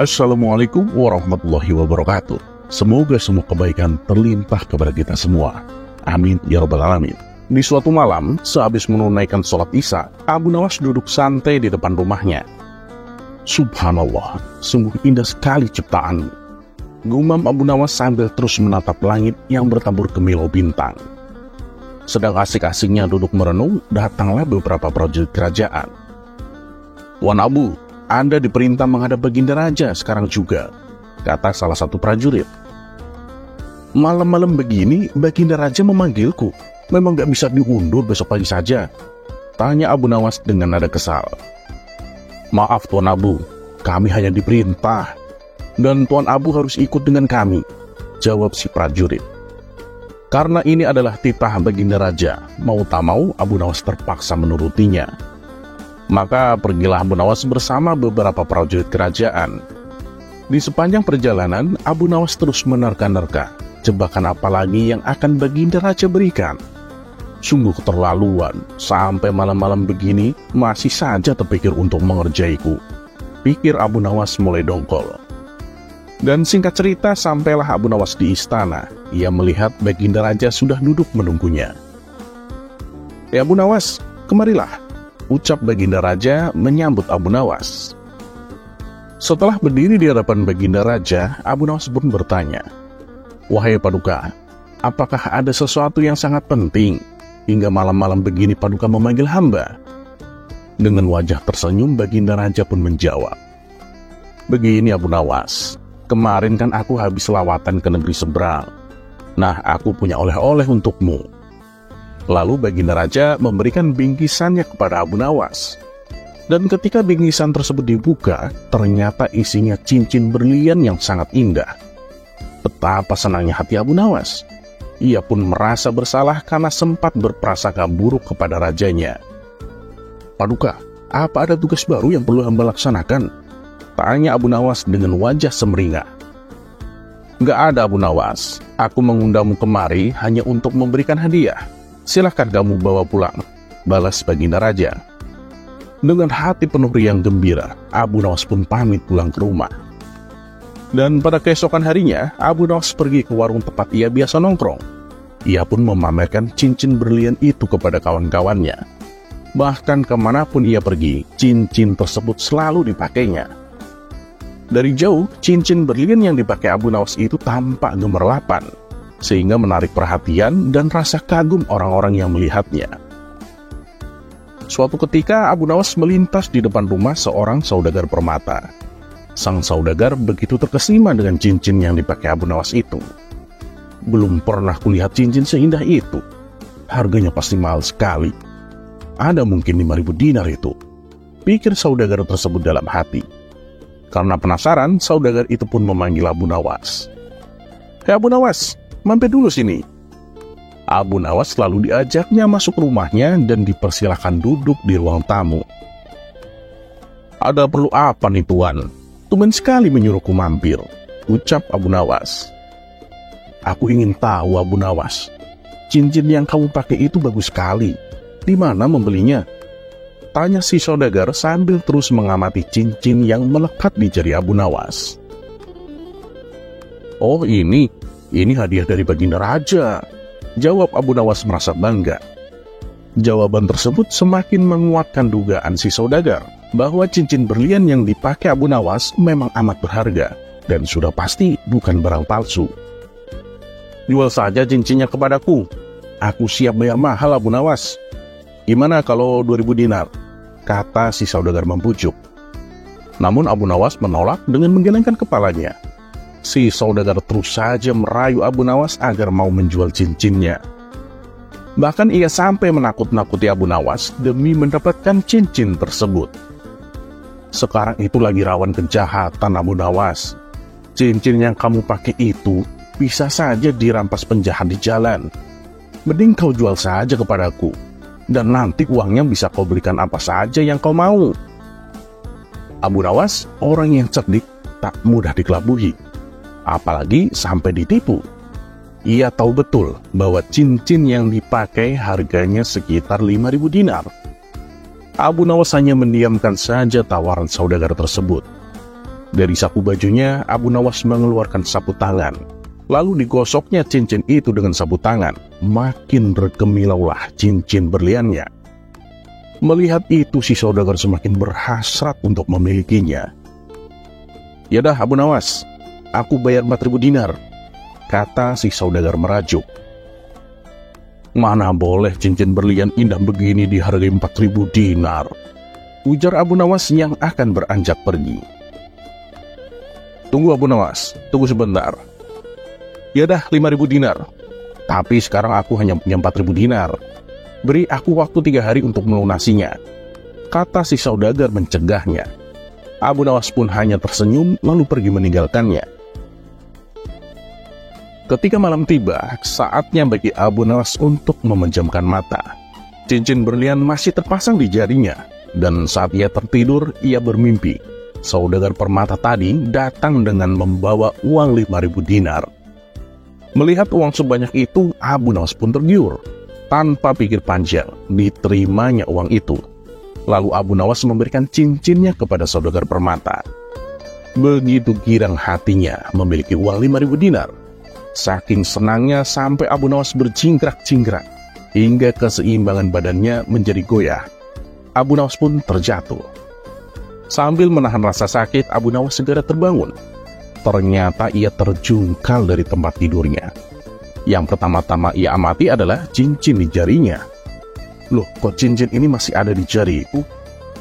Assalamualaikum warahmatullahi wabarakatuh. Semoga semua kebaikan terlimpah kepada kita semua. Amin ya rabbal alamin. Di suatu malam, sehabis menunaikan sholat isya, Abu Nawas duduk santai di depan rumahnya. Subhanallah, sungguh indah sekali ciptaanmu, gumam Abu Nawas sambil terus menatap langit yang bertabur kemilau bintang. Sedang asik-asiknya duduk merenung, datanglah beberapa prajurit kerajaan. "Tuan Abu, Anda diperintah menghadap Baginda Raja sekarang juga," kata salah satu prajurit. "Malam-malam begini Baginda Raja memanggilku. Memang gak bisa diundur besok pagi saja?" tanya Abu Nawas dengan nada kesal. "Maaf Tuan Abu, kami hanya diperintah, dan Tuan Abu harus ikut dengan kami," jawab si prajurit. Karena ini adalah titah Baginda Raja, mau tak mau Abu Nawas terpaksa menurutinya. Maka pergilah Abu Nawas bersama beberapa prajurit kerajaan. Di sepanjang perjalanan, Abu Nawas terus menerka-nerka jebakan apa lagi yang akan Baginda Raja berikan. Sungguh keterlaluan, sampai malam-malam begini masih saja terpikir untuk mengerjaiku, pikir Abu Nawas mulai dongkol. Dan singkat cerita, sampailah Abu Nawas di istana. Ia melihat Baginda Raja sudah duduk menunggunya. "Ya Abu Nawas, kemarilah," ucap Baginda Raja menyambut Abu Nawas. Setelah berdiri di hadapan Baginda Raja, Abu Nawas pun bertanya, "Wahai Paduka, apakah ada sesuatu yang sangat penting hingga malam-malam begini Paduka memanggil hamba?" Dengan wajah tersenyum, Baginda Raja pun menjawab, "Begini Abu Nawas, kemarin kan aku habis lawatan ke negeri seberang. Nah, aku punya oleh-oleh untukmu." Lalu Baginda Raja memberikan bingkisannya kepada Abu Nawas. Dan ketika bingkisan tersebut dibuka, ternyata isinya cincin berlian yang sangat indah. Betapa senangnya hati Abu Nawas. Ia pun merasa bersalah karena sempat berprasangka buruk kepada rajanya. "Paduka, apa ada tugas baru yang perlu hamba laksanakan?" tanya Abu Nawas dengan wajah semeringah. "Gak ada Abu Nawas, aku mengundangmu kemari hanya untuk memberikan hadiah. Silahkan kamu bawa pulang," balas Baginda Raja. Dengan hati penuh riang gembira, Abu Nawas pun pamit pulang ke rumah. Dan pada keesokan harinya, Abu Nawas pergi ke warung tempat ia biasa nongkrong. Ia pun memamerkan cincin berlian itu kepada kawan-kawannya. Bahkan kemanapun ia pergi, cincin tersebut selalu dipakainya. Dari jauh, cincin berlian yang dipakai Abu Nawas itu tampak gemerlapan, sehingga menarik perhatian dan rasa kagum orang-orang yang melihatnya. Suatu ketika Abu Nawas melintas di depan rumah seorang saudagar permata. Sang saudagar begitu terkesima dengan cincin yang dipakai Abu Nawas itu. "Belum pernah kulihat cincin seindah itu. Harganya pasti mahal sekali. Ada mungkin 5.000 dinar itu," pikir saudagar tersebut dalam hati. Karena penasaran, saudagar itu pun memanggil Abu Nawas. "Hei Abu Nawas, mampir dulu sini." Abu Nawas lalu diajaknya masuk rumahnya dan dipersilahkan duduk di ruang tamu. "Ada perlu apa nih Tuan? Tumben sekali menyuruhku mampir," ucap Abu Nawas. "Aku ingin tahu Abu Nawas, cincin yang kamu pakai itu bagus sekali. Di mana membelinya?" tanya si saudagar sambil terus mengamati cincin yang melekat di jari Abu Nawas. "Oh ini hadiah dari Baginda Raja," jawab Abu Nawas merasa bangga. Jawaban tersebut semakin menguatkan dugaan si saudagar bahwa cincin berlian yang dipakai Abu Nawas memang amat berharga dan sudah pasti bukan barang palsu. "Jual saja cincinnya kepadaku. Aku siap bayar mahal Abu Nawas. Gimana kalau 2.000 dinar?" kata si saudagar membujuk. Namun Abu Nawas menolak dengan menggelengkan kepalanya. Si saudagar terus saja merayu Abu Nawas agar mau menjual cincinnya. Bahkan ia sampai menakut-nakuti Abu Nawas demi mendapatkan cincin tersebut. "Sekarang itu lagi rawan kejahatan Abu Nawas. Cincin yang kamu pakai itu bisa saja dirampas penjahat di jalan. Mending kau jual saja kepadaku, dan nanti uangnya bisa kau belikan apa saja yang kau mau." Abu Nawas orang yang cerdik, tak mudah dikelabui, apalagi sampai ditipu. Ia tahu betul bahwa cincin yang dipakai harganya sekitar 5.000 dinar. Abu Nawas hanya mendiamkan saja tawaran saudagar tersebut. Dari saku bajunya, Abu Nawas mengeluarkan sapu tangan. Lalu digosoknya cincin itu dengan sapu tangan. Makin berkemilaulah cincin berliannya. Melihat itu, si saudagar semakin berhasrat untuk memilikinya. "Yadah Abu Nawas, aku bayar 4.000 dinar," kata si saudagar merajuk. "Mana boleh cincin berlian indah begini dihargai 4.000 dinar," ujar Abu Nawas yang akan beranjak pergi. "Tunggu Abu Nawas, tunggu sebentar. Yadah 5.000 dinar. Tapi sekarang aku hanya punya 4.000 dinar. Beri aku waktu 3 hari untuk melunasinya," kata si saudagar mencegahnya. Abu Nawas pun hanya tersenyum lalu pergi meninggalkannya. Ketika malam tiba, saatnya bagi Abu Nawas untuk memejamkan mata. Cincin berlian masih terpasang di jarinya, dan saat ia tertidur, ia bermimpi saudagar permata tadi datang dengan membawa uang 5.000 dinar. Melihat uang sebanyak itu, Abu Nawas pun tergiur. Tanpa pikir panjang, diterimanya uang itu. Lalu Abu Nawas memberikan cincinnya kepada saudagar permata. Begitu girang hatinya memiliki uang 5.000 dinar. Saking senangnya sampai Abu Nawas berjingkrak-jingkrak, hingga keseimbangan badannya menjadi goyah. Abu Nawas pun terjatuh. Sambil menahan rasa sakit, Abu Nawas segera terbangun. Ternyata ia terjungkal dari tempat tidurnya. Yang pertama-tama ia amati adalah cincin di jarinya. "Loh, kok cincin ini masih ada di jariku?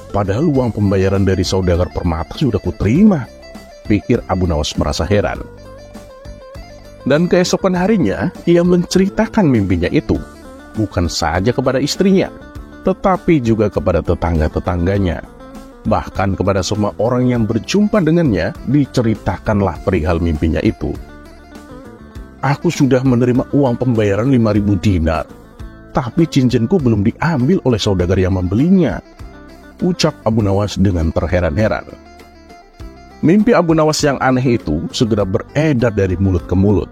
Padahal uang pembayaran dari saudagar permata sudah kuterima," pikir Abu Nawas merasa heran. Dan keesokan harinya, ia menceritakan mimpinya itu, bukan saja kepada istrinya, tetapi juga kepada tetangga-tetangganya. Bahkan kepada semua orang yang berjumpa dengannya, diceritakanlah perihal mimpinya itu. "Aku sudah menerima uang pembayaran 5.000 dinar, tapi cincinku belum diambil oleh saudagar yang membelinya," ucap Abu Nawas dengan terheran-heran. Mimpi Abu Nawas yang aneh itu segera beredar dari mulut ke mulut.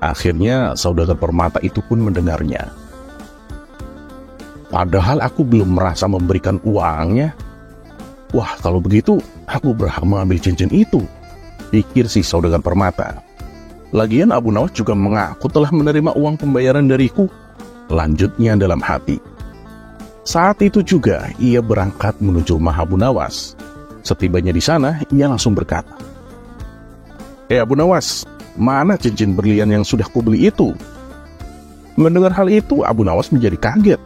Akhirnya saudagar permata itu pun mendengarnya. "Padahal aku belum merasa memberikan uangnya. Wah, kalau begitu aku berhak mengambil cincin itu," pikir si saudagar permata. "Lagian Abu Nawas juga mengaku telah menerima uang pembayaran dariku," lanjutnya dalam hati. Saat itu juga ia berangkat menuju rumah Abu Nawas. Setibanya di sana, ia langsung berkata, Abu Nawas, mana cincin berlian yang sudah kubeli itu?" Mendengar hal itu, Abu Nawas menjadi kaget.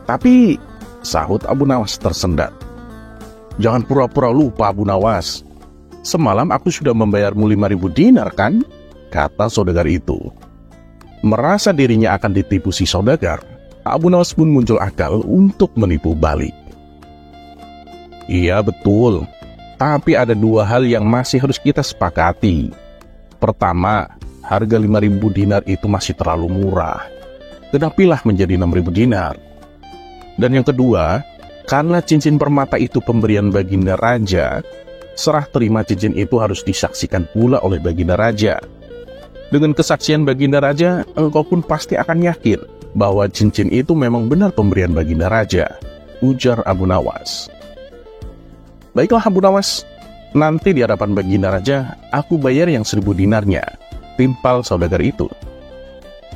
Tapi," sahut Abu Nawas tersendat. "Jangan pura-pura lupa Abu Nawas. Semalam aku sudah membayarmu 5.000 dinar kan?" kata saudagar itu. Merasa dirinya akan ditipu si saudagar, Abu Nawas pun muncul akal untuk menipu balik. "Iya betul, tapi ada 2 hal yang masih harus kita sepakati. Pertama, harga 5.000 dinar itu masih terlalu murah. Genapilah menjadi 6.000 dinar. Dan yang kedua, karena cincin permata itu pemberian Baginda Raja, serah terima cincin itu harus disaksikan pula oleh Baginda Raja. Dengan kesaksian Baginda Raja, engkau pun pasti akan yakin bahwa cincin itu memang benar pemberian Baginda Raja," ujar Abu Nawas. "Baiklah Abu Nawas, nanti di hadapan Baginda Raja, aku bayar yang 1.000 dinarnya," timpal saudagar itu.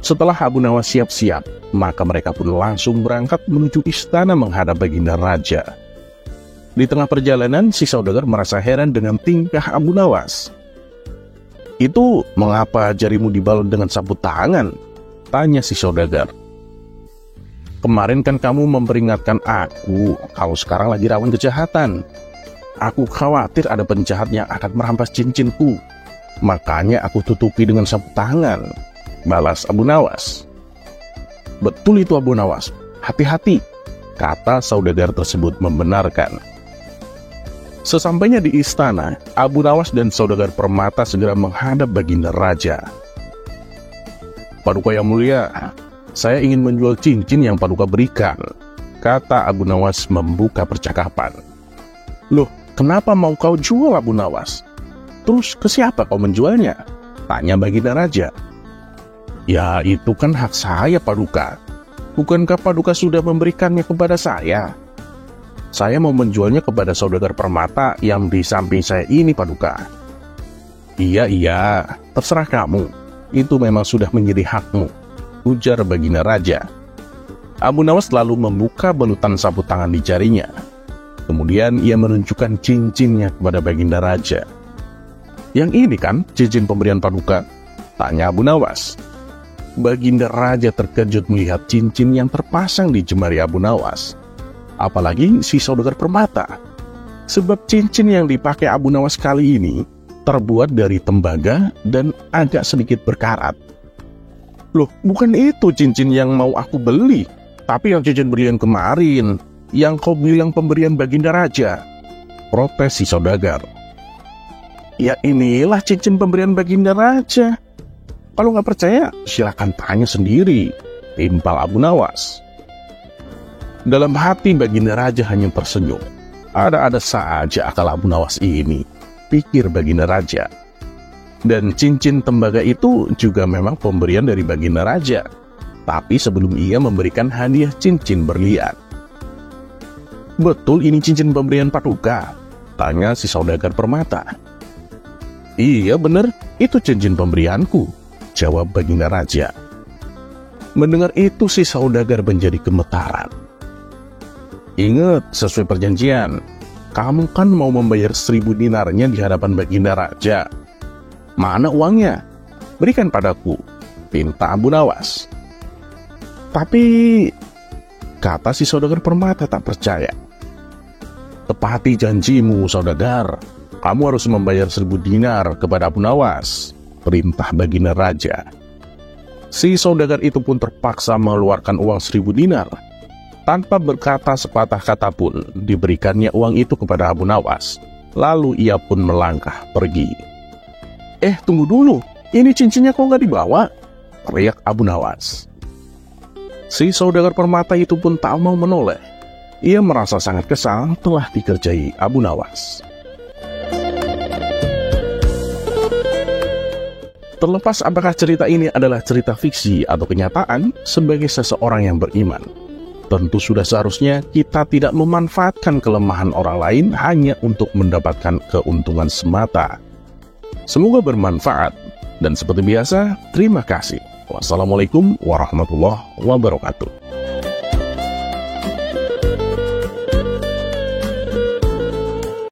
Setelah Abu Nawas siap-siap, maka mereka pun langsung berangkat menuju istana menghadap Baginda Raja. Di tengah perjalanan, si saudagar merasa heran dengan tingkah Abu Nawas. "Itu mengapa jarimu dibalut dengan sapu tangan?" tanya si saudagar. "Kemarin kan kamu memperingatkan aku kalau sekarang lagi rawan kejahatan. Aku khawatir ada penjahat yang akan merampas cincinku. Makanya aku tutupi dengan sapu tangan," balas Abu Nawas. "Betul itu Abu Nawas, hati-hati," kata saudagar tersebut membenarkan. Sesampainya di istana, Abu Nawas dan saudagar permata segera menghadap Baginda Raja. "Paduka yang mulia, saya ingin menjual cincin yang Paduka berikan," kata Abu Nawas membuka percakapan. "Loh, kenapa mau kau jual Abu Nawas? Terus ke siapa kau menjualnya?" tanya Baginda Raja. "Ya, itu kan hak saya Paduka. Bukankah Paduka sudah memberikannya kepada saya?" Saya mau menjualnya kepada saudagar permata yang di samping saya ini, Paduka. Iya, terserah kamu. Itu memang sudah menjadi hakmu, ujar Baginda Raja. Abu Nawas lalu membuka balutan sapu tangan di jarinya. Kemudian ia menunjukkan cincinnya kepada Baginda Raja. Yang ini kan cincin pemberian Paduka? Tanya Abu Nawas. Baginda Raja terkejut melihat cincin yang terpasang di jemari Abu Nawas. Apalagi si saudagar permata. Sebab cincin yang dipakai Abu Nawas kali ini terbuat dari tembaga dan agak sedikit berkarat. Loh, bukan itu cincin yang mau aku beli, tapi yang cincin berlian kemarin, yang kau bilang pemberian Baginda Raja, protes si saudagar. Ya inilah cincin pemberian Baginda Raja. Kalau nggak percaya, silakan tanya sendiri, timpal Abu Nawas. Dalam hati Baginda Raja hanya tersenyum. Ada-ada saja akal Abu Nawas ini, pikir Baginda Raja. Dan cincin tembaga itu juga memang pemberian dari Baginda Raja. Tapi sebelum ia memberikan hadiah cincin berlian. Betul ini cincin pemberian Paduka? Tanya si saudagar permata. Iya benar, itu cincin pemberianku, jawab Baginda Raja. Mendengar itu si saudagar menjadi gemetaran. Ingat, sesuai perjanjian, kamu kan mau membayar 1000 dinarnya di hadapan Baginda Raja. Mana uangnya? Berikan padaku, pinta Abu Nawas. Tapi, kata si saudagar permata tak percaya. Tepati janjimu, saudagar. Kamu harus membayar 1000 dinar kepada Abu Nawas, perintah Baginda Raja. Si saudagar itu pun terpaksa mengeluarkan uang 1000 dinar. Tanpa berkata sepatah kata pun, diberikannya uang itu kepada Abu Nawas. Lalu ia pun melangkah pergi. Tunggu dulu, ini cincinnya kok nggak dibawa? Teriak Abu Nawas. Si saudagar permata itu pun tak mau menoleh. Ia merasa sangat kesal telah dikerjai Abu Nawas. Terlepas apakah cerita ini adalah cerita fiksi atau kenyataan, sebagai seseorang yang beriman, tentu sudah seharusnya kita tidak memanfaatkan kelemahan orang lain hanya untuk mendapatkan keuntungan semata. Semoga bermanfaat, dan seperti biasa, terima kasih. Wassalamualaikum warahmatullahi wabarakatuh.